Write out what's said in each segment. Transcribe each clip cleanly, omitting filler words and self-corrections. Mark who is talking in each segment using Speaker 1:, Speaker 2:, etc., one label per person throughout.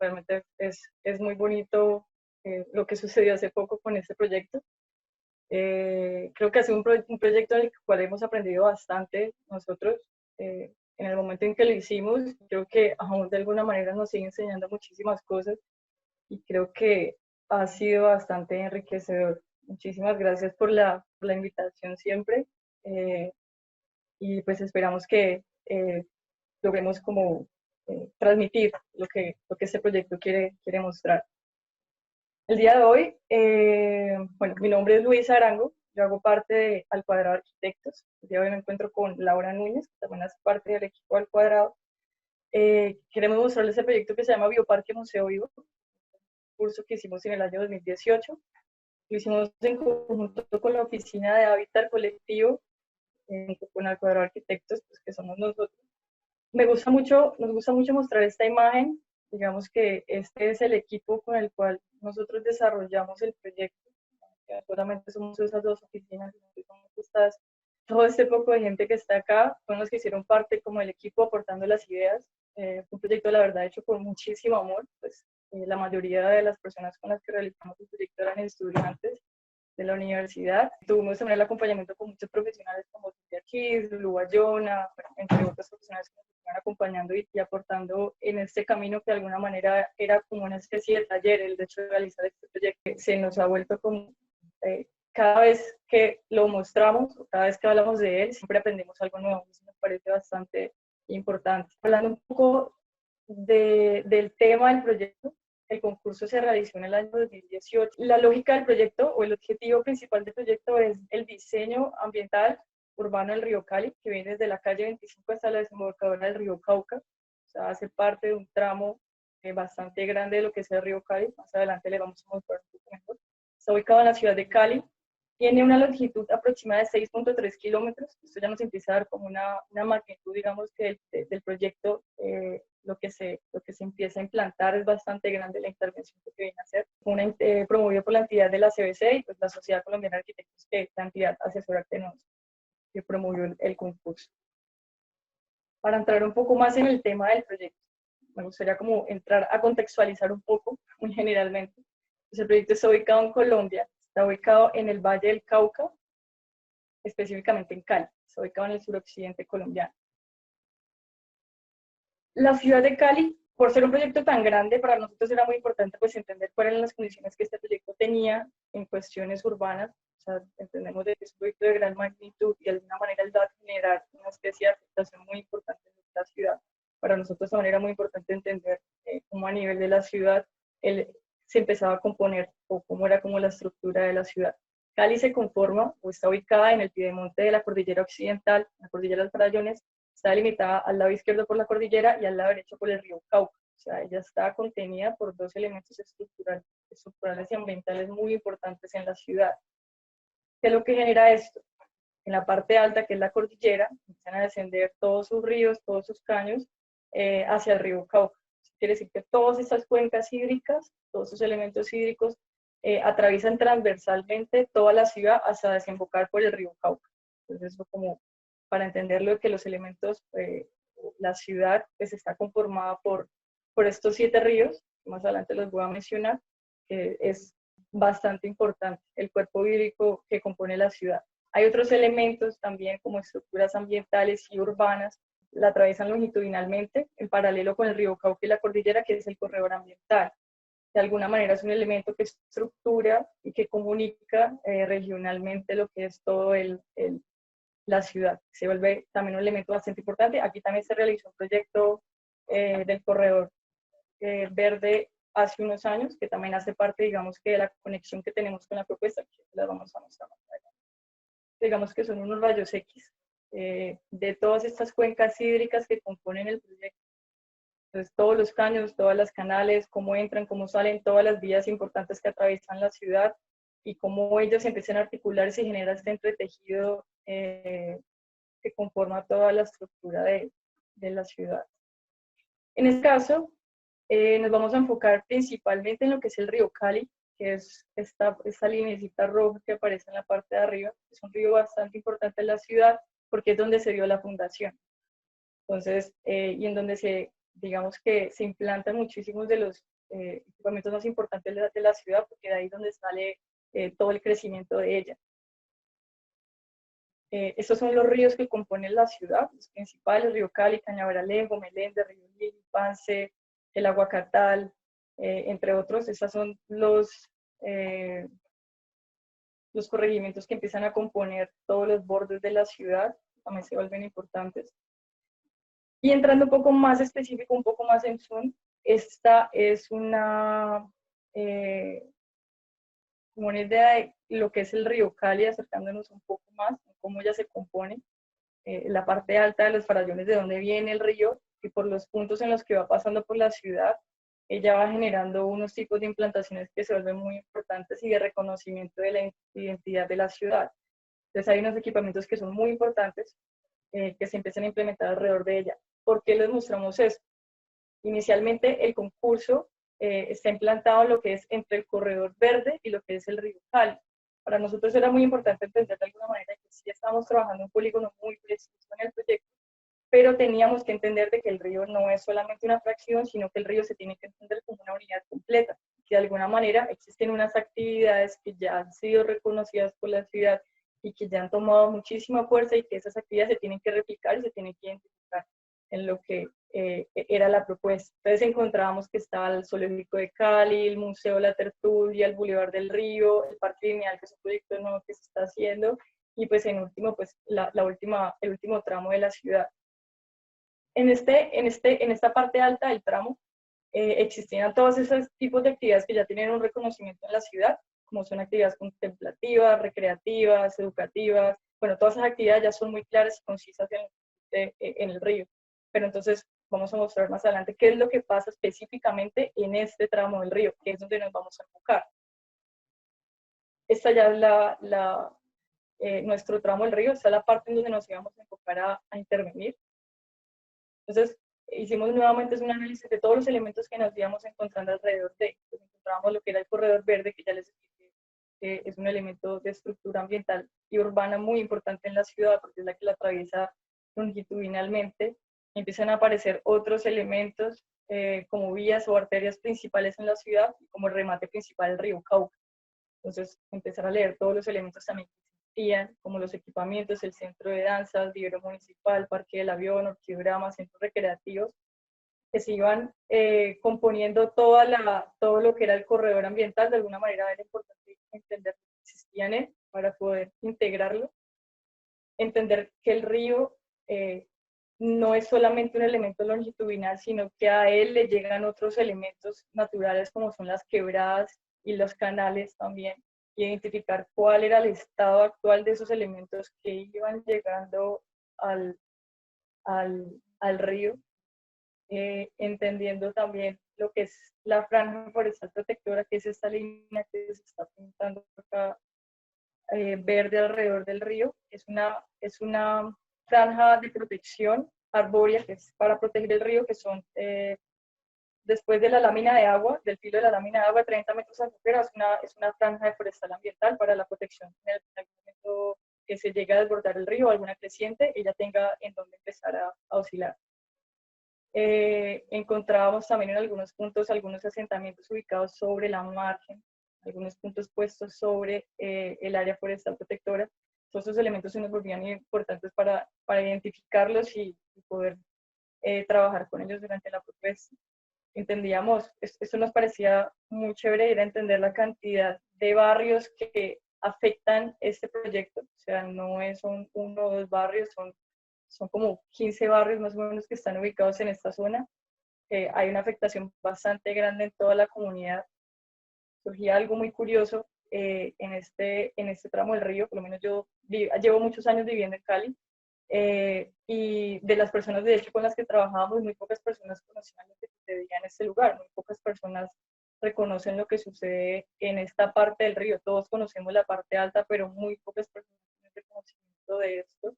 Speaker 1: realmente es muy bonito lo que sucedió hace poco con este proyecto. Creo que ha sido un proyecto en el cual hemos aprendido bastante nosotros. En el momento en que lo hicimos, creo que aún de alguna manera nos sigue enseñando muchísimas cosas y creo que ha sido bastante enriquecedor. Muchísimas gracias por la invitación siempre y pues esperamos que logremos como transmitir lo que este proyecto quiere mostrar. El día de hoy, bueno, mi nombre es Luisa Arango, yo hago parte de Al Cuadrado Arquitectos. El día de hoy me encuentro con Laura Núñez, que también hace parte del equipo Al Cuadrado. Queremos mostrarles el proyecto que se llama Bioparque Museo Vivo, un curso que hicimos en el año 2018. Lo hicimos en conjunto con la Oficina de Hábitat Colectivo, con Al Cuadrado Arquitectos, pues, que somos nosotros. Nos gusta mucho mostrar esta imagen. Digamos que este es el equipo con el cual nosotros desarrollamos el proyecto. Solamente somos esas dos oficinas, todo este poco de gente que está acá, son los que hicieron parte como el equipo aportando las ideas. Un proyecto, la verdad, hecho con muchísimo amor. Pues, la mayoría de las personas con las que realizamos el proyecto eran estudiantes de la universidad. Tuvimos también el acompañamiento con muchos profesionales como Silvia Kiss, Lulu Bayona, entre otros profesionales que nos están acompañando y aportando en este camino que de alguna manera era como una especie de taller, el hecho de realizar este proyecto. Se nos ha vuelto como, cada vez que lo mostramos, cada vez que hablamos de él, siempre aprendemos algo nuevo. Eso me parece bastante importante. Hablando un poco del tema del proyecto, el concurso se realizó en el año 2018. La lógica del proyecto o el objetivo principal del proyecto es el diseño ambiental urbano del río Cali, que viene desde la calle 25 hasta la desembocadura del río Cauca. O sea, hace parte de un tramo bastante grande de lo que es el río Cali. Más adelante le vamos a mostrar un poco mejor. Está ubicado en la ciudad de Cali. Tiene una longitud aproximada de 6.3 kilómetros. Esto ya nos empieza a dar como una magnitud, digamos, que del proyecto, lo que se empieza a implantar es bastante grande la intervención que viene a hacer. Promovido por la entidad de la CBC y pues la Sociedad Colombiana de Arquitectos, que es la entidad asesora que promovió el concurso. Para entrar un poco más en el tema del proyecto, me gustaría como entrar a contextualizar un poco, muy generalmente. Pues el proyecto está ubicado en Colombia, está ubicado en el Valle del Cauca, específicamente en Cali, está ubicado en el suroccidente colombiano. La ciudad de Cali, por ser un proyecto tan grande, para nosotros era muy importante pues entender cuáles eran las condiciones que este proyecto tenía en cuestiones urbanas. O sea, entendemos de que es un proyecto de gran magnitud y de alguna manera él va a generar una especie de afectación muy importante en la ciudad. Para nosotros también era muy importante entender cómo a nivel de la ciudad se empezaba a componer o cómo era como la estructura de la ciudad. Cali se conforma o está ubicada en el piedemonte de la cordillera occidental, la cordillera de los Farallones. Está delimitada al lado izquierdo por la cordillera y al lado derecho por el río Cauca. O sea, ella está contenida por dos elementos estructurales y ambientales muy importantes en la ciudad. ¿Qué es lo que genera esto? En la parte alta, que es la cordillera, empiezan a descender todos sus ríos, todos sus caños hacia el río Cauca. Eso quiere decir que todas estas cuencas hídricas, todos esos elementos hídricos, atraviesan transversalmente toda la ciudad hasta desembocar por el río Cauca. Entonces, eso como para entenderlo, que los elementos, la ciudad pues está conformada por estos 7 ríos, más adelante los voy a mencionar, que es bastante importante, el cuerpo hídrico que compone la ciudad. Hay otros elementos también como estructuras ambientales y urbanas, la atraviesan longitudinalmente en paralelo con el río Cauca y la cordillera, que es el corredor ambiental. De alguna manera es un elemento que estructura y que comunica regionalmente lo que es todo la ciudad. Se vuelve también un elemento bastante importante. Aquí también se realizó un proyecto del corredor verde hace unos años, que también hace parte, digamos, que de la conexión que tenemos con la propuesta, que la vamos a mostrar más adelante. Digamos que son unos rayos X de todas estas cuencas hídricas que componen el proyecto. Entonces, todos los caños, todas las canales, cómo entran, cómo salen, todas las vías importantes que atraviesan la ciudad y cómo ellos empiezan a articular y se genera este entretejido que conforma toda la estructura de la ciudad. En este caso, nos vamos a enfocar principalmente en lo que es el río Cali, que es esta lineecita roja que aparece en la parte de arriba. Es un río bastante importante en la ciudad porque es donde se dio la fundación. Entonces, y en donde se digamos que se implantan muchísimos de los equipamientos más importantes de la ciudad, porque de ahí es donde sale todo el crecimiento de ella. Estos son los ríos que componen la ciudad, los principales: Río Cali, Cañaveral, Meléndez, Río Lili, Pance, el Aguacatal, entre otros. Esos son los corregimientos que empiezan a componer todos los bordes de la ciudad, también se vuelven importantes. Y entrando un poco más específico, un poco más en zoom, esta es como una idea de lo que es el río Cali, acercándonos un poco más a cómo ya se compone, la parte alta de los farallones, de dónde viene el río, y por los puntos en los que va pasando por la ciudad, ella va generando unos tipos de implantaciones que se vuelven muy importantes y de reconocimiento de la identidad de la ciudad. Entonces hay unos equipamientos que son muy importantes, que se empiezan a implementar alrededor de ella. ¿Por qué les mostramos esto? Inicialmente el concurso está implantado en lo que es entre el corredor verde y lo que es el río Cali. Para nosotros era muy importante entender de alguna manera que sí estamos trabajando en un polígono muy preciso en el proyecto, pero teníamos que entender de que el río no es solamente una fracción, sino que el río se tiene que entender como una unidad completa, que de alguna manera existen unas actividades que ya han sido reconocidas por la ciudad y que ya han tomado muchísima fuerza, y que esas actividades se tienen que replicar y se tienen que identificar en lo que era la propuesta. Entonces encontrábamos que estaba el Zoológico de Cali, el Museo La Tertulia, el Boulevard del Río, el Parque Lineal, que es un proyecto nuevo que se está haciendo, y pues en último, pues el último tramo de la ciudad. En esta parte alta del tramo existían todos esos tipos de actividades que ya tienen un reconocimiento en la ciudad, como son actividades contemplativas, recreativas, educativas. Bueno, todas esas actividades ya son muy claras y concisas en el río. Pero entonces vamos a mostrar más adelante qué es lo que pasa específicamente en este tramo del río, que es donde nos vamos a enfocar. Esta ya es nuestro tramo del río, esta es la parte en donde nos íbamos a enfocar a intervenir. Entonces, hicimos nuevamente un análisis de todos los elementos que nos íbamos encontrando alrededor de. Pues encontramos lo que era el corredor verde, que ya les expliqué, que es un elemento de estructura ambiental y urbana muy importante en la ciudad, porque es la que la atraviesa longitudinalmente. Empiezan a aparecer otros elementos, como vías o arterias principales en la ciudad, y como el remate principal el río Cauca. Entonces, empezar a leer todos los elementos también que existían, como los equipamientos: el centro de danzas, vivero municipal, parque del avión, orquiograma, centros recreativos, que se iban componiendo todo lo que era el corredor ambiental. De alguna manera era importante entender que existían para poder integrarlo, entender que el río no es solamente un elemento longitudinal, sino que a él le llegan otros elementos naturales, como son las quebradas y los canales también, y identificar cuál era el estado actual de esos elementos que iban llegando al río, entendiendo también lo que es la franja forestal protectora, que es esta línea que se está pintando acá, verde alrededor del río. Es una franja de protección arbórea, que es para proteger el río, que son después de la lámina de agua, del filo de la lámina de agua, 30 metros afuera, es una franja de forestal ambiental para la protección en el momento que se llega a desbordar el río, alguna creciente, ella tenga en donde empezar a oscilar. Encontrábamos también en algunos puntos algunos asentamientos ubicados sobre la margen, algunos puntos puestos sobre el área forestal protectora. Todos esos elementos se nos volvían importantes para identificarlos y poder trabajar con ellos durante la propuesta. Entendíamos, esto nos parecía muy chévere, era entender la cantidad de barrios que afectan este proyecto. O sea, no son uno o dos barrios, son como 15 barrios más o menos que están ubicados en esta zona. Hay una afectación bastante grande en toda la comunidad. Surgía algo muy curioso en este tramo del río. Por lo menos yo llevo muchos años viviendo en Cali, y de las personas de hecho con las que trabajábamos, muy pocas personas conocían lo que sucedía en este lugar, muy pocas personas reconocen lo que sucede en esta parte del río. Todos conocemos la parte alta, pero muy pocas personas tienen reconocimiento de esto.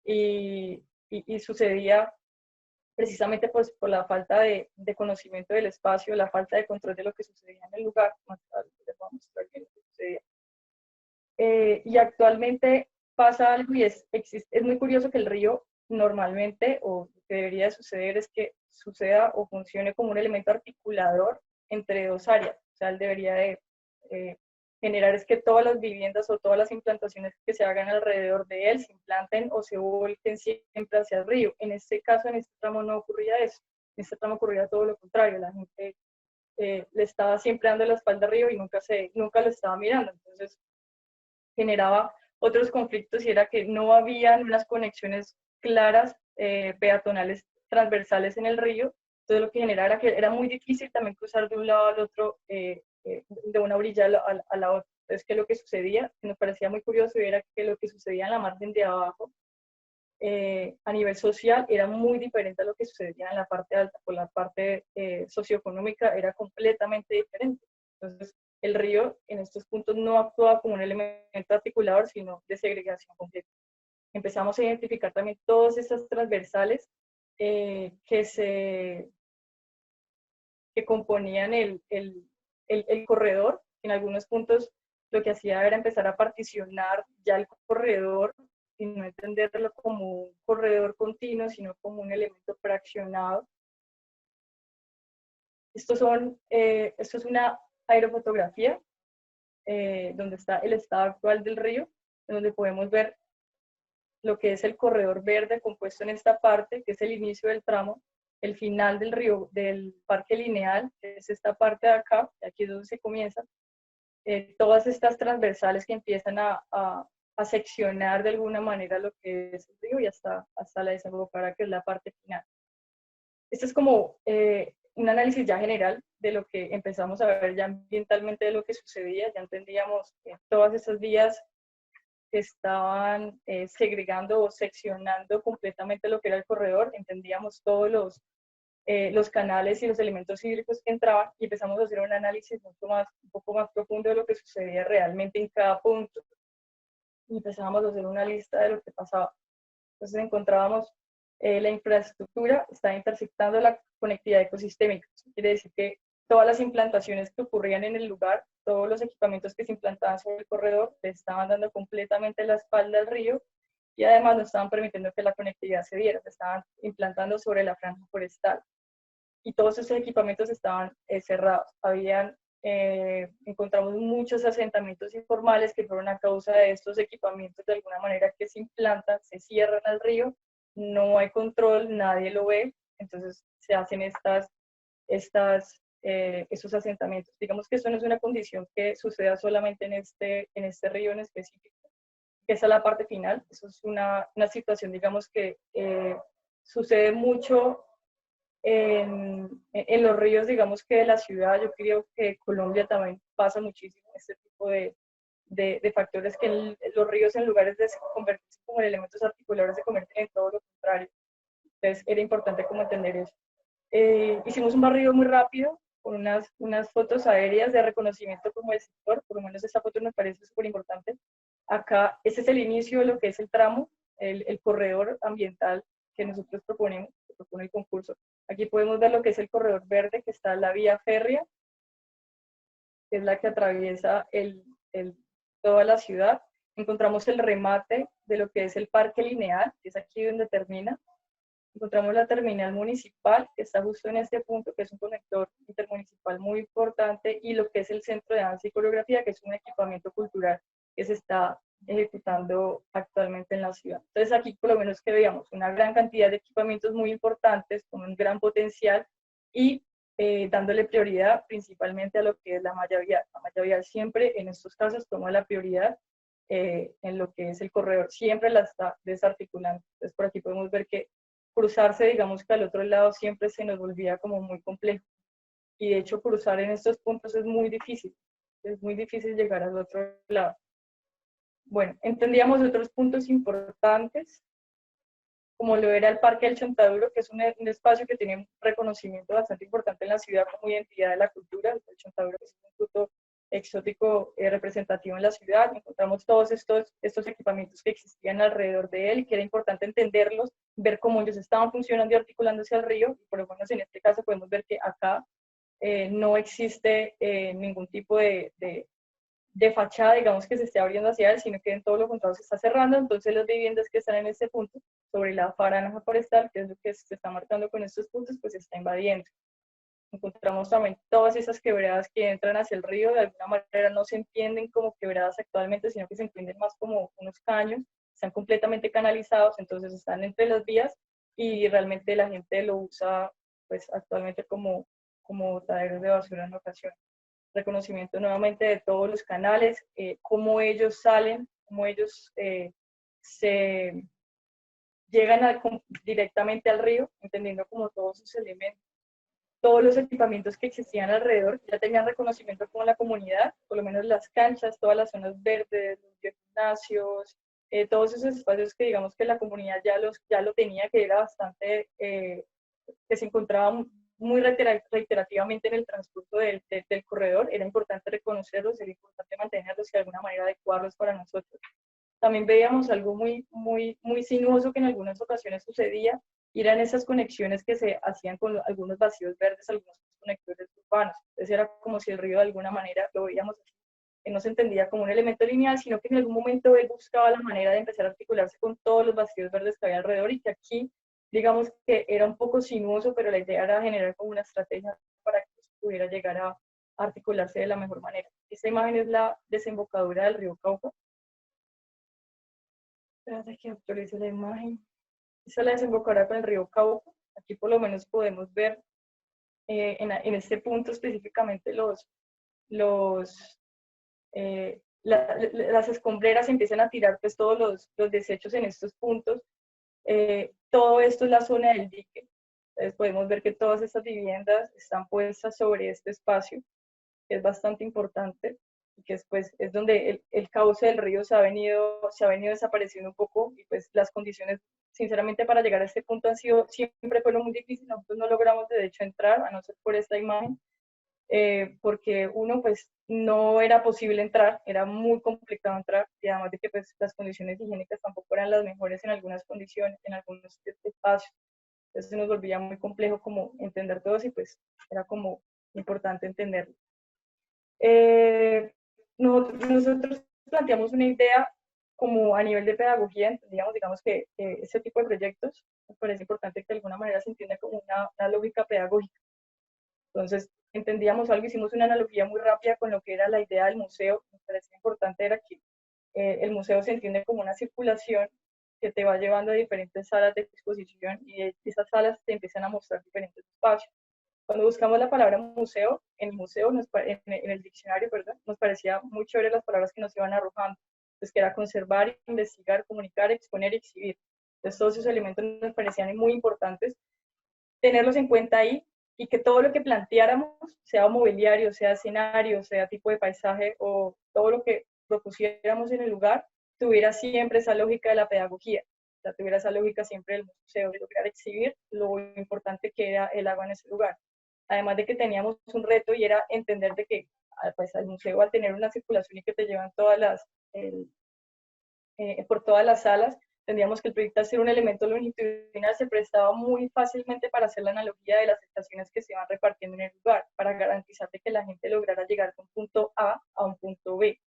Speaker 1: Y sucedía precisamente pues, por la falta de conocimiento del espacio, la falta de control de lo que sucedía en el lugar. Más tarde les voy a mostrar bien lo que sucedía. Y actualmente pasa algo, y es muy curioso que el río normalmente, o lo que debería de suceder, es que suceda o funcione como un elemento articulador entre dos áreas. O sea, él debería de generar es que todas las viviendas o todas las implantaciones que se hagan alrededor de él se implanten o se volquen siempre hacia el río. En este caso, en este tramo no ocurría eso. En este tramo ocurría todo lo contrario. La gente le estaba siempre dando la espalda al río y nunca lo estaba mirando. Entonces, generaba otros conflictos y era que no habían unas conexiones claras peatonales transversales en el río. Entonces, lo que generaba era que era muy difícil también cruzar de un lado al otro de una orilla a la otra. Entonces, ¿qué es lo que sucedía? Que nos parecía muy curioso era que lo que sucedía en la margen de abajo, a nivel social, era muy diferente a lo que sucedía en la parte alta, por la parte socioeconómica era completamente diferente. Entonces, el río en estos puntos no actuaba como un elemento articulador, sino de segregación completa. Empezamos a identificar también todas estas transversales que componían el corredor. En algunos puntos lo que hacía era empezar a particionar ya el corredor y no entenderlo como un corredor continuo, sino como un elemento fraccionado. Esto es una aerofotografía donde está el estado actual del río, donde podemos ver lo que es el corredor verde compuesto en esta parte, que es el inicio del tramo, el final del río, del parque lineal, que es esta parte de acá, aquí es donde se comienza, todas estas transversales que empiezan a seccionar de alguna manera lo que es el río y hasta la desembocadura, que es la parte final. Este es como un análisis ya general de lo que empezamos a ver ya ambientalmente de lo que sucedía, ya entendíamos todas esas vías que estaban segregando o seccionando completamente lo que era el corredor, entendíamos todos los canales y los elementos hídricos que entraban y empezamos a hacer un análisis un poco más profundo de lo que sucedía realmente en cada punto y empezábamos a hacer una lista de lo que pasaba. Entonces encontrábamos la infraestructura está intersectando la conectividad ecosistémica. Eso quiere decir que todas las implantaciones que ocurrían en el lugar, todos los equipamientos que se implantaban sobre el corredor, le estaban dando completamente la espalda al río y además no estaban permitiendo que la conectividad se diera, se estaban implantando sobre la franja forestal. Y todos esos equipamientos estaban cerrados. Encontramos muchos asentamientos informales que fueron a causa de estos equipamientos de alguna manera que se implantan, se cierran al río, no hay control, nadie lo ve, entonces se hacen esos asentamientos. Digamos que eso no es una condición que suceda solamente en este río en específico, que esa es la parte final, eso es una situación, digamos, que sucede mucho en los ríos, digamos que de la ciudad. Yo creo que Colombia también pasa muchísimo este tipo de factores, que los ríos en lugares de convertirse como en elementos articuladores se convierten en todo lo contrario. Entonces era importante como entender eso. Hicimos un barrido muy rápido con unas fotos aéreas de reconocimiento como el sector, por lo menos esta foto nos parece súper importante. Acá, este es el inicio de lo que es el tramo, el corredor ambiental que nosotros proponemos, que propone el concurso. Aquí podemos ver lo que es el corredor verde, que está en la vía férrea, que es la que atraviesa toda la ciudad. Encontramos el remate de lo que es el parque lineal, que es aquí donde termina. Encontramos la terminal municipal, que está justo en este punto, que es un conector intermunicipal muy importante, y lo que es el Centro de Danza y Coreografía, que es un equipamiento cultural que se está ejecutando actualmente en la ciudad. Entonces aquí por lo menos que veamos una gran cantidad de equipamientos muy importantes, con un gran potencial, y dándole prioridad principalmente a lo que es la malla vial. La malla vial siempre en estos casos toma la prioridad en lo que es el corredor, siempre la está desarticulando. Entonces por aquí podemos ver que cruzarse, digamos que al otro lado siempre se nos volvía como muy complejo. Y de hecho cruzar en estos puntos es muy difícil llegar al otro lado. Bueno, entendíamos otros puntos importantes, como lo era el Parque del Chontaduro, que es un espacio que tiene un reconocimiento bastante importante en la ciudad como identidad de la cultura. El Chontaduro es un fruto exótico representativo en la ciudad. Encontramos todos estos equipamientos que existían alrededor de él y que era importante entenderlos, ver cómo ellos estaban funcionando y articulándose al río. Y por lo menos en este caso podemos ver que acá no existe ningún tipo de fachada, digamos, que se esté abriendo hacia él, sino que en todo lo contrario se está cerrando. Entonces las viviendas que están en este punto sobre la franja forestal, que es lo que se está marcando con estos puntos, pues se está invadiendo. Encontramos también todas esas quebradas que entran hacia el río, de alguna manera no se entienden como quebradas actualmente, sino que se entienden más como unos caños, están completamente canalizados, entonces están entre las vías y realmente la gente lo usa pues actualmente como botaderos de basura en ocasiones. Reconocimiento nuevamente de todos los canales, cómo ellos salen, cómo ellos se llegan directamente al río, entendiendo como todos sus elementos. Todos los equipamientos que existían alrededor ya tenían reconocimiento como la comunidad, por lo menos las canchas, todas las zonas verdes, los gimnasios, todos esos espacios que digamos que la comunidad ya lo tenía, que era bastante, que se encontraba muy reiterativamente en el transcurso del corredor, era importante reconocerlos, era importante mantenerlos y de alguna manera adecuarlos para nosotros. También veíamos algo muy sinuoso que en algunas ocasiones sucedía, y eran esas conexiones que se hacían con algunos vacíos verdes, algunos conectores urbanos. Entonces era como si el río de alguna manera lo veíamos así, que no se entendía como un elemento lineal, sino que en algún momento él buscaba la manera de empezar a articularse con todos los vacíos verdes que había alrededor, y que aquí, digamos que era un poco sinuoso, pero la idea era generar como una estrategia para que pudiera llegar a articularse de la mejor manera. Esta imagen es la desembocadura del río Cauca. Espérate que actualice la imagen. Esta es la desembocadura con el río Cauca. Aquí por lo menos podemos ver en este punto específicamente las escombreras empiezan a tirar pues todos los desechos en estos puntos. Todo esto es la zona del dique. Entonces podemos ver que todas estas viviendas están puestas sobre este espacio, que es bastante importante, y que después es donde el cauce del río se ha venido desapareciendo un poco, y pues las condiciones, sinceramente, para llegar a este punto siempre fueron muy difíciles. Nosotros no logramos de hecho entrar, a no ser por esta imagen, porque uno, pues no era posible entrar, era muy complicado entrar, y además de que pues las condiciones higiénicas tampoco eran las mejores en algunas condiciones, en algunos espacios. Entonces se nos volvía muy complejo como entender todos, y pues era como importante entenderlo. Nosotros planteamos una idea como a nivel de pedagogía, entendíamos, digamos, que este tipo de proyectos nos parece importante que de alguna manera se entienda como una lógica pedagógica. Entonces, entendíamos algo, hicimos una analogía muy rápida con lo que era la idea del museo. Nos parecía importante era que el museo se entiende como una circulación que te va llevando a diferentes salas de exposición, y de esas salas te empiezan a mostrar diferentes espacios. Cuando buscamos la palabra museo, en el museo, en el diccionario, ¿verdad? Nos parecía muy chévere las palabras que nos iban arrojando. Entonces, que era conservar, investigar, comunicar, exponer y exhibir. Entonces, todos esos elementos nos parecían muy importantes tenerlos en cuenta ahí, y que todo lo que planteáramos, sea mobiliario, sea escenario, sea tipo de paisaje, o todo lo que propusiéramos en el lugar, tuviera siempre esa lógica de la pedagogía. O sea, tuviera esa lógica siempre del museo, de lograr exhibir lo importante que era el agua en ese lugar. Además de que teníamos un reto, y era entender de que pues, el museo, al tener una circulación y que te llevan por todas las salas, tendríamos que el proyecto, al ser un elemento longitudinal, se prestaba muy fácilmente para hacer la analogía de las estaciones que se van repartiendo en el lugar, para garantizar de que la gente lograra llegar de un punto A un punto B,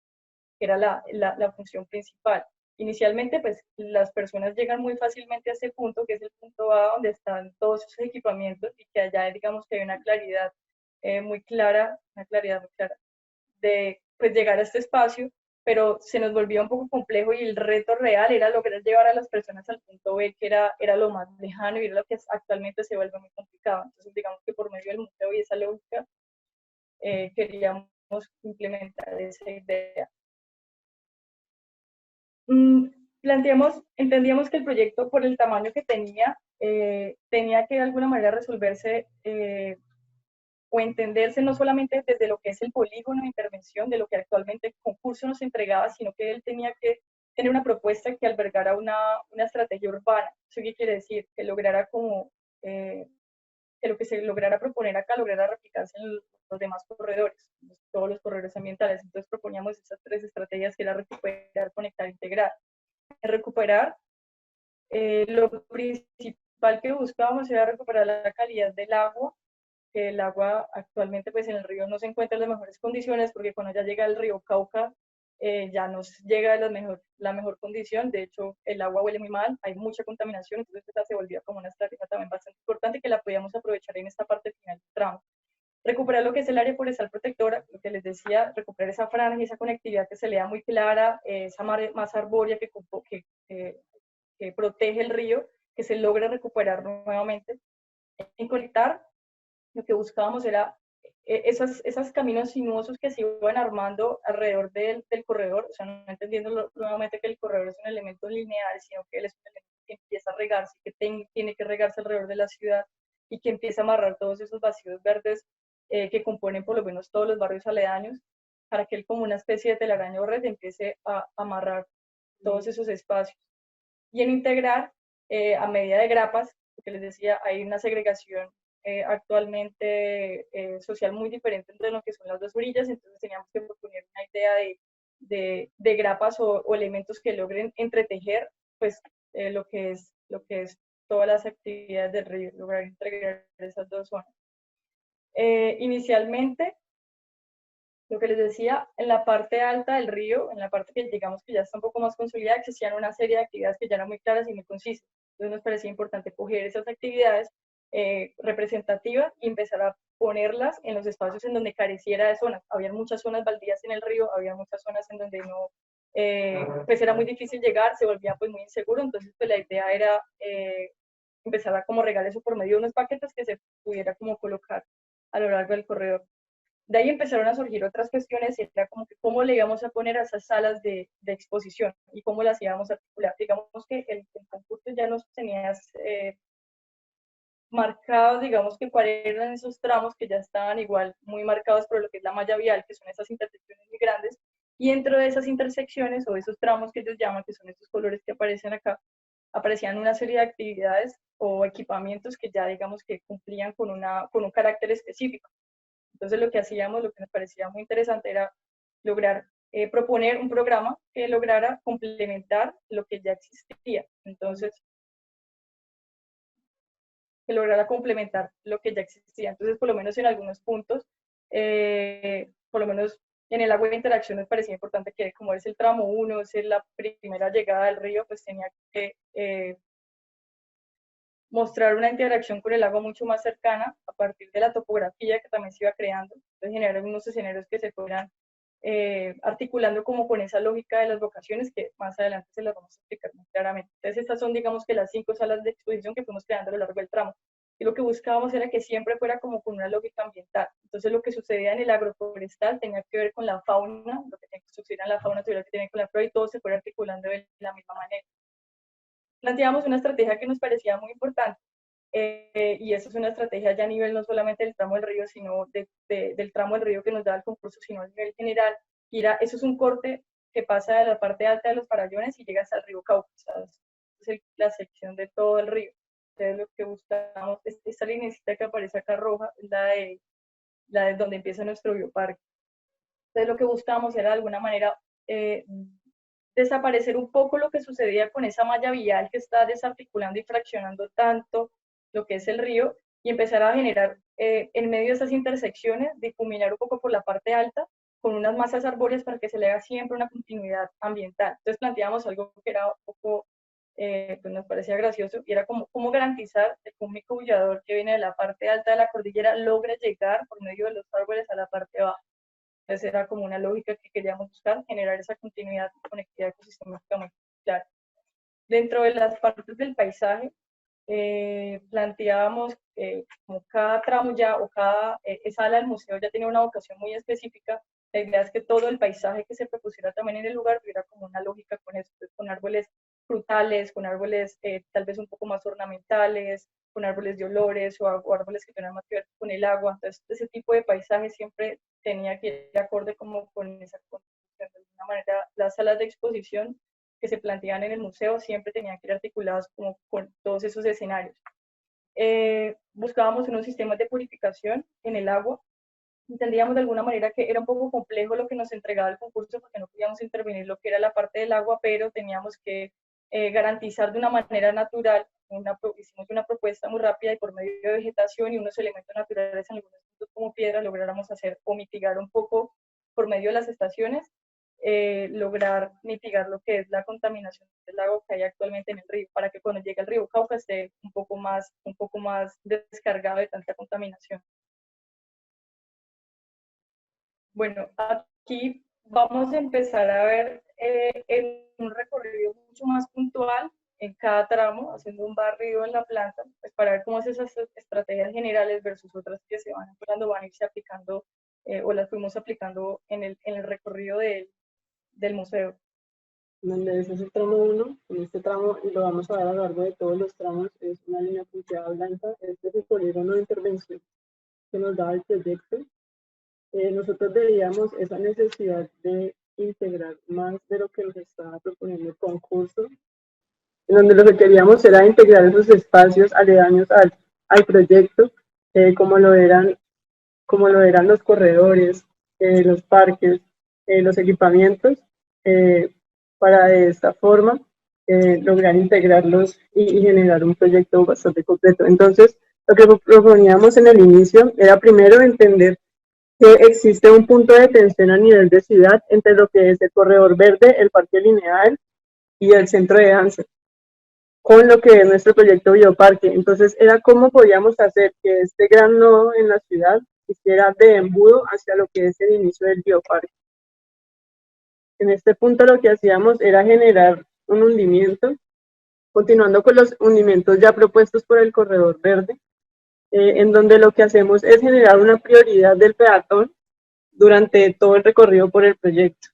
Speaker 1: que era la función principal. Inicialmente, pues las personas llegan muy fácilmente a ese punto, que es el punto A, donde están todos esos equipamientos, y que allá, digamos, que hay una claridad muy clara, de pues, llegar a este espacio, pero se nos volvía un poco complejo, y el reto real era lograr llevar a las personas al punto B, que era lo más lejano y era lo que actualmente se vuelve muy complicado. Entonces, digamos que por medio del museo y esa lógica, queríamos implementar esa idea. Entendíamos que el proyecto, por el tamaño que tenía que de alguna manera resolverse o entenderse no solamente desde lo que es el polígono de intervención, de lo que actualmente el concurso nos entregaba, sino que él tenía que tener una propuesta que albergara una estrategia urbana. ¿Eso qué quiere decir? Que lograra que lo que se lograra proponer acá lograra replicarse en los demás corredores, todos los corredores ambientales. Entonces proponíamos esas tres estrategias, que era recuperar, conectar, integrar. Recuperar, lo principal que buscábamos era recuperar la calidad del agua, que el agua actualmente pues en el río no se encuentra en las mejores condiciones, porque cuando ya llega el río Cauca, ya nos llega de la mejor condición. De hecho, el agua huele muy mal, hay mucha contaminación, entonces esta se volvía como una estrategia también bastante importante que la podíamos aprovechar en esta parte final del tramo. Recuperar lo que es el área forestal protectora, lo que les decía, recuperar esa franja y esa conectividad que se le da muy clara, esa masa arbórea que protege el río, que se logra recuperar nuevamente. En conectar, lo que buscábamos era esos caminos sinuosos que se iban armando alrededor del corredor, o sea, no entendiendo nuevamente que el corredor es un elemento lineal, sino que él es un elemento que empieza a regarse, que tiene que regarse alrededor de la ciudad y que empieza a amarrar todos esos vacíos verdes que componen por lo menos todos los barrios aledaños, para que él como una especie de telaraña o red empiece a amarrar todos esos espacios. Y en integrar, a medida de grapas, porque les decía, hay una segregación actualmente social muy diferente entre lo que son las dos orillas, entonces teníamos que proponer una idea de grapas o elementos que logren entretejer pues, lo que es todas las actividades del río, lograr integrar esas dos zonas. Inicialmente, lo que les decía, en la parte alta del río, en la parte que digamos que ya está un poco más consolidada, existían una serie de actividades que ya eran muy claras y muy concisas. Entonces nos parecía importante coger esas actividades representativas y empezar a ponerlas en los espacios en donde careciera de zonas. Había muchas zonas baldías en el río, había muchas zonas en donde no, pues era muy difícil llegar, se volvía pues muy inseguro, entonces pues la idea era empezar a como regar eso por medio de unos paquetes que se pudiera como colocar a lo largo del corredor. De ahí empezaron a surgir otras cuestiones y era como que cómo le íbamos a poner a esas salas de exposición y cómo las íbamos a articular. Digamos que el concurso ya nos tenías marcados, digamos que cuáles eran esos tramos que ya estaban igual muy marcados por lo que es la malla vial, que son esas intersecciones muy grandes, y dentro de esas intersecciones o esos tramos que ellos llaman, que son estos colores que aparecen acá, aparecían una serie de actividades o equipamientos que ya digamos que cumplían con un carácter específico. Entonces lo que hacíamos, lo que nos parecía muy interesante era lograr proponer un programa que lograra complementar lo que ya existía. Entonces, que lograra complementar lo que ya existía. Entonces, por lo menos en algunos puntos, por lo menos en el agua de interacción nos parecía importante que como es el tramo 1, es la primera llegada del río, pues tenía que mostrar una interacción con el agua mucho más cercana a partir de la topografía que también se iba creando, entonces generar unos escenarios que se fueran articulando como con esa lógica de las vocaciones que más adelante se las vamos a explicar muy claramente. Entonces estas son digamos que las 5 salas de exposición que fuimos creando a lo largo del tramo. Y lo que buscábamos era que siempre fuera como con una lógica ambiental. Entonces lo que sucedía en el agroforestal tenía que ver con la fauna, lo que sucedía en la fauna tuviera que tener con la flora y todo se fuera articulando de la misma manera. Planteamos una estrategia que nos parecía muy importante, y eso es una estrategia ya a nivel no solamente del tramo del río, sino del tramo del río que nos da el concurso, sino a nivel general. Eso es un corte que pasa de la parte alta de los Farallones y llega hasta el río Cauca, es la sección de todo el río. Entonces lo que buscamos, esta linecita que aparece acá roja, es la de donde empieza nuestro bioparque. Entonces lo que buscamos era de alguna manera desaparecer un poco lo que sucedía con esa malla vial que está desarticulando y fraccionando tanto lo que es el río y empezar a generar en medio de esas intersecciones, difuminar un poco por la parte alta con unas masas arbóreas para que se le haga siempre una continuidad ambiental. Entonces planteamos algo que era un poco, pues nos parecía gracioso, y era como cómo garantizar que un micobullador que viene de la parte alta de la cordillera logre llegar por medio de los árboles a la parte baja. Entonces era como una lógica que queríamos buscar, generar esa continuidad y conectividad ecosistémica muy clara. Dentro de las partes del paisaje, planteábamos como cada tramo ya o cada sala del museo ya tenía una vocación muy específica. La idea es que todo el paisaje que se propusiera también en el lugar tuviera como una lógica con eso, con árboles frutales, con árboles tal vez un poco más ornamentales, con árboles de olores o árboles que tengan más que ver con el agua. Entonces, ese tipo de paisaje siempre tenía que ir acorde como con esa construcción. De alguna manera, las salas de exposición que se planteaban en el museo siempre tenían que ir articulados como con todos esos escenarios. Buscábamos unos sistemas de purificación en el agua. Entendíamos de alguna manera que era un poco complejo lo que nos entregaba el concurso porque no podíamos intervenir lo que era la parte del agua, pero teníamos que garantizar de una manera natural, hicimos una propuesta muy rápida y por medio de vegetación y unos elementos naturales en algunos puntos como piedra lográramos hacer o mitigar un poco por medio de las estaciones lograr mitigar lo que es la contaminación del lago que hay actualmente en el río, para que cuando llegue al río Cauca esté un poco más descargado de tanta contaminación. Bueno, aquí vamos a empezar a ver en un recorrido mucho más puntual en cada tramo, haciendo un barrido en la planta, pues para ver cómo es esas estrategias generales versus otras que se van aplicando, van a irse aplicando o las fuimos aplicando en el recorrido del museo.
Speaker 2: Donde ese es el tramo 1, en este tramo, y lo vamos a ver a lo largo de todos los tramos, es una línea punteada blanca. Este es el polígono de intervención que nos da el proyecto. Nosotros veíamos esa necesidad de integrar más de lo que nos estaba proponiendo el concurso, en donde lo que queríamos era integrar esos espacios aledaños al proyecto, como lo eran los corredores, los parques, los equipamientos, para de esta forma lograr integrarlos y generar un proyecto bastante completo. Entonces, lo que proponíamos en el inicio era primero entender que existe un punto de tensión a nivel de ciudad entre lo que es el corredor verde, el parque lineal y el centro de danza, con lo que es nuestro proyecto Bioparque. Entonces era cómo podíamos hacer que este gran nodo en la ciudad hiciera de embudo hacia lo que es el inicio del Bioparque. En este punto lo que hacíamos era generar un hundimiento, continuando con los hundimientos ya propuestos por el corredor verde, en donde lo que hacemos es generar una prioridad del peatón durante todo el recorrido por el proyecto.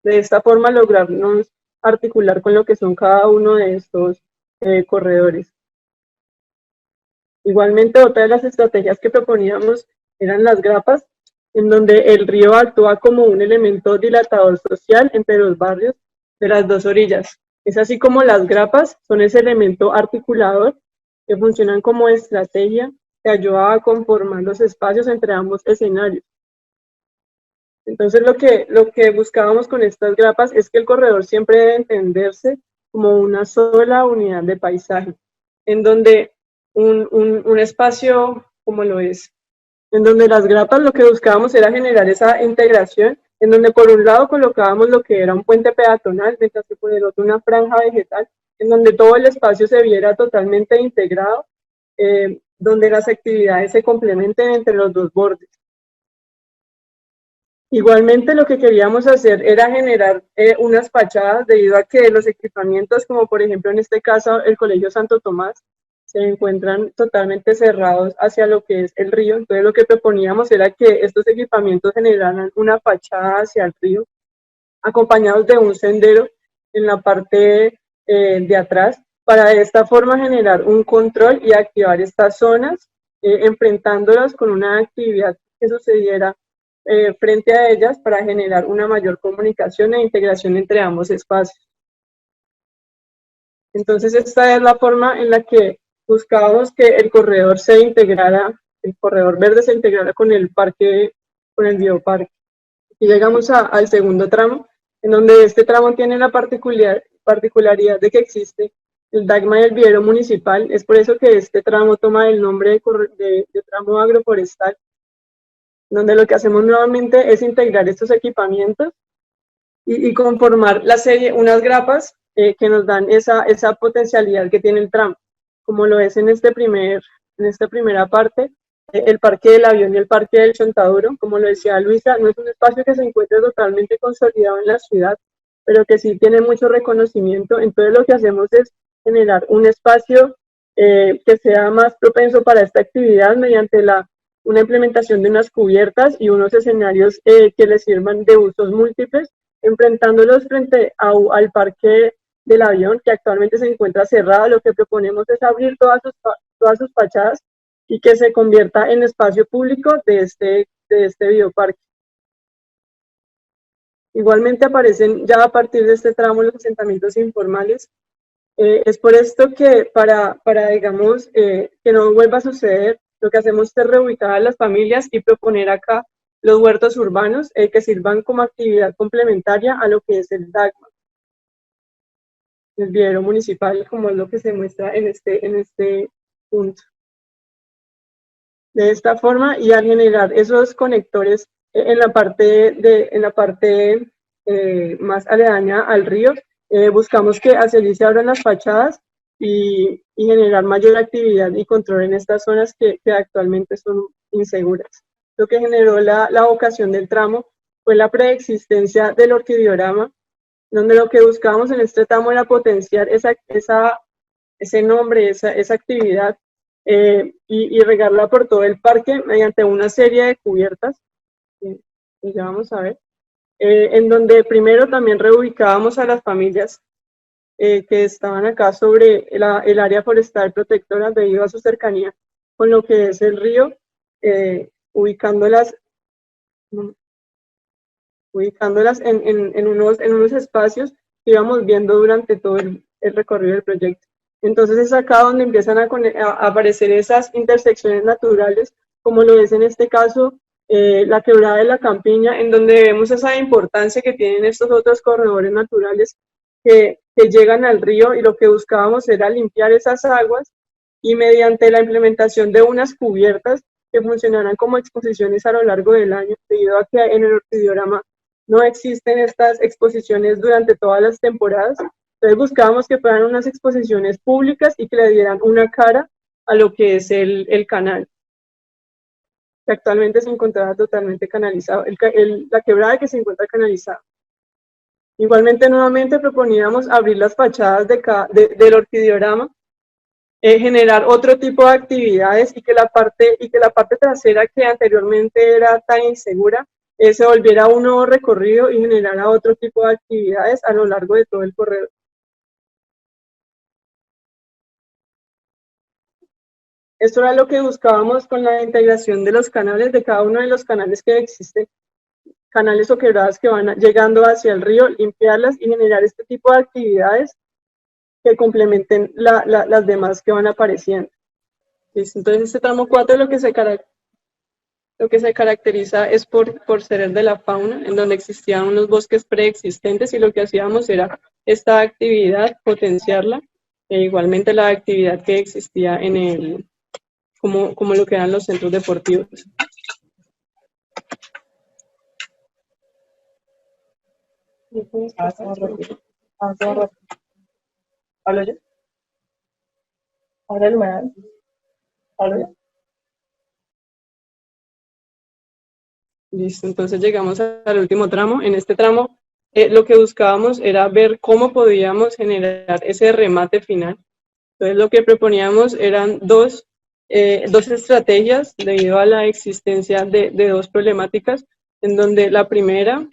Speaker 2: De esta forma lograrnos articular con lo que son cada uno de estos corredores. Igualmente, otra de las estrategias que proponíamos eran las grapas, en donde el río actúa como un elemento dilatador social entre los barrios de las dos orillas. Es así como las grapas son ese elemento articulador que funcionan como estrategia que ayuda a conformar los espacios entre ambos escenarios. Entonces lo que buscábamos con estas grapas es que el corredor siempre debe entenderse como una sola unidad de paisaje, en donde un espacio como lo es, en donde las grapas lo que buscábamos era generar esa integración, en donde por un lado colocábamos lo que era un puente peatonal, mientras que por el otro una franja vegetal, en donde todo el espacio se viera totalmente integrado, donde las actividades se complementen entre los dos bordes. Igualmente lo que queríamos hacer era generar unas fachadas debido a que los equipamientos, como por ejemplo en este caso el Colegio Santo Tomás, se encuentran totalmente cerrados hacia lo que es el río. Entonces lo que proponíamos era que estos equipamientos generaran una fachada hacia el río, acompañados de un sendero en la parte de atrás, para de esta forma generar un control y activar estas zonas, enfrentándolas con una actividad que sucediera frente a ellas para generar una mayor comunicación e integración entre ambos espacios. Entonces esta es la forma en la que buscábamos que el corredor se integrara, el corredor verde se integrara con el parque, con el bioparque. Y llegamos al segundo tramo, en donde este tramo tiene la particularidad de que existe el DAGMA del vivero municipal. Es por eso que este tramo toma el nombre de tramo agroforestal, donde lo que hacemos nuevamente es integrar estos equipamientos y conformar la serie, unas grapas que nos dan esa potencialidad que tiene el tramo, como lo es en esta primera parte, el Parque del Avión y el Parque del Chontaduro. Como lo decía Luisa, no es un espacio que se encuentre totalmente consolidado en la ciudad, pero que sí tiene mucho reconocimiento. Entonces lo que hacemos es generar un espacio que sea más propenso para esta actividad mediante una implementación de unas cubiertas y unos escenarios que les sirvan de usos múltiples, enfrentándolos frente al Parque del Avión, que actualmente se encuentra cerrado. Lo que proponemos es abrir todas sus fachadas y que se convierta en espacio público de este bioparque. Igualmente aparecen ya a partir de este tramo los asentamientos informales. Es por esto que para digamos, que no vuelva a suceder, lo que hacemos es reubicar a las familias y proponer acá los huertos urbanos que sirvan como actividad complementaria a lo que es el DAGMA, el vivero municipal, como es lo que se muestra en este punto. De esta forma, y al generar esos conectores en la parte más aledaña al río. Buscamos que hacia allí se abran las fachadas y generar mayor actividad y control en estas zonas que actualmente son inseguras. Lo que generó la vocación del tramo fue la preexistencia del orquidiorama, donde lo que buscábamos en este tramo era potenciar ese nombre, esa actividad, y regarla por todo el parque mediante una serie de cubiertas, que ya vamos a ver, en donde primero también reubicábamos a las familias que estaban acá sobre el área forestal protectora debido a su cercanía con lo que es el río, ubicándolas en unos espacios que íbamos viendo durante todo el recorrido del proyecto. Entonces es acá donde empiezan a aparecer esas intersecciones naturales, como lo es en este caso la quebrada de la Campiña, en donde vemos esa importancia que tienen estos otros corredores naturales que llegan al río, y lo que buscábamos era limpiar esas aguas y mediante la implementación de unas cubiertas que funcionarán como exposiciones a lo largo del año, debido a que en el orquidiorama no existen estas exposiciones durante todas las temporadas. Entonces buscábamos que fueran unas exposiciones públicas y que le dieran una cara a lo que es el canal, que actualmente se encontraba totalmente canalizado, la quebrada que se encuentra canalizada. Igualmente, nuevamente proponíamos abrir las fachadas del orquidiorama, generar otro tipo de actividades y que la parte trasera, que anteriormente era tan insegura, se volviera un nuevo recorrido y generara otro tipo de actividades a lo largo de todo el corredor. Esto era lo que buscábamos con la integración de los canales, de cada uno de los canales que existen, canales o quebradas que van llegando hacia el río, limpiarlas y generar este tipo de actividades que complementen las demás que van apareciendo. ¿Listo? Entonces este tramo 4 lo que se caracteriza es por ser el de la fauna, en donde existían unos bosques preexistentes, y lo que hacíamos era esta actividad, potenciarla, e igualmente la actividad que existía en como lo que eran los centros deportivos.
Speaker 1: ¿Hablo yo? ¿Ahora el humedal? ¿Hablo yo?
Speaker 2: Listo, entonces llegamos al último tramo. En este tramo lo que buscábamos era ver cómo podíamos generar ese remate final. Entonces lo que proponíamos eran dos estrategias debido a la existencia de dos problemáticas, en donde la primera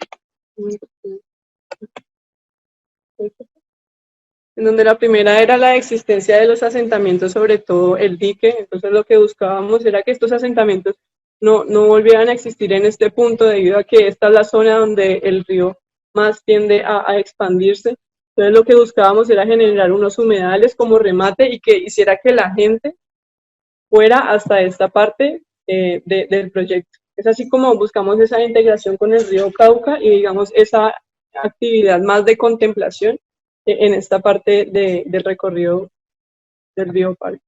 Speaker 2: era la existencia de los asentamientos, sobre todo el dique. Entonces lo que buscábamos era que estos asentamientos no volvieran a existir en este punto, debido a que esta es la zona donde el río más tiende a expandirse. Entonces lo que buscábamos era generar unos humedales como remate y que hiciera que la gente fuera hasta esta parte del proyecto. Es así como buscamos esa integración con el río Cauca y, digamos, esa actividad más de contemplación en esta parte del recorrido del río Parque.